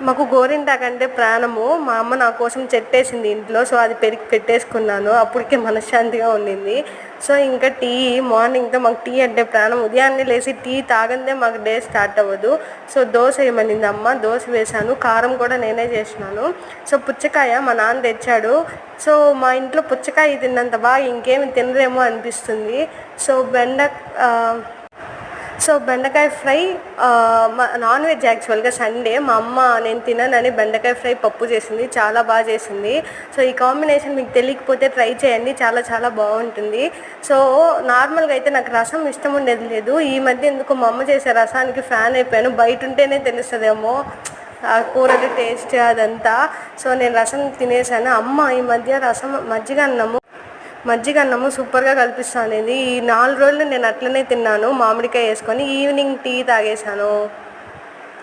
మాకు గోరింటాకు అంటే ప్రాణము. మా అమ్మ నా కోసం చెట్టేసింది ఇంట్లో. సో అది పెరిగి పెట్టేసుకున్నాను. అప్పటికే మనశ్శాంతిగా ఉండింది. సో ఇంకా టీ మార్నింగ్తో మాకు టీ అంటే ప్రాణం. ఉదయాన్నే లేచి టీ తాగందే మాకు డే స్టార్ట్ అవ్వదు. సో దోశ వేయమనింది అమ్మ, దోశ వేశాను. కారం కూడా నేనే చేసినాను. సో పుచ్చకాయ మా నాన్న తెచ్చాడు. సో మా ఇంట్లో పుచ్చకాయ తిన్నంత బాగా ఇంకేమి తినరేమో అనిపిస్తుంది. సో బెండకాయ ఫ్రై, నాన్ వెజ్ యాక్చువల్గా సండే మా అమ్మ నేను తిననని బెండకాయ ఫ్రై పప్పు చేసింది. చాలా బాగా చేసింది. సో ఈ కాంబినేషన్ మీకు తెలియకపోతే ట్రై చేయండి, చాలా చాలా బాగుంటుంది. సో నార్మల్గా అయితే నాకు రసం ఇష్టం ఉండేది లేదు. ఈ మధ్య ఎందుకు మా అమ్మ చేసే రసానికి ఫ్యాన్ అయిపోయాను. బయట ఉంటేనే తెలుస్తుందేమో ఆ కూరలు టేస్ట్ అదంతా. సో నేను రసం తినేసాను. అమ్మ ఈ మధ్య రసం మజ్జిగ అన్నము సూపర్గా కల్పిస్తాను. ఈ 4 రోజులు నేను అట్లనే తిన్నాను, మామిడికాయ వేసుకొని. Evening tea తాగేసాను.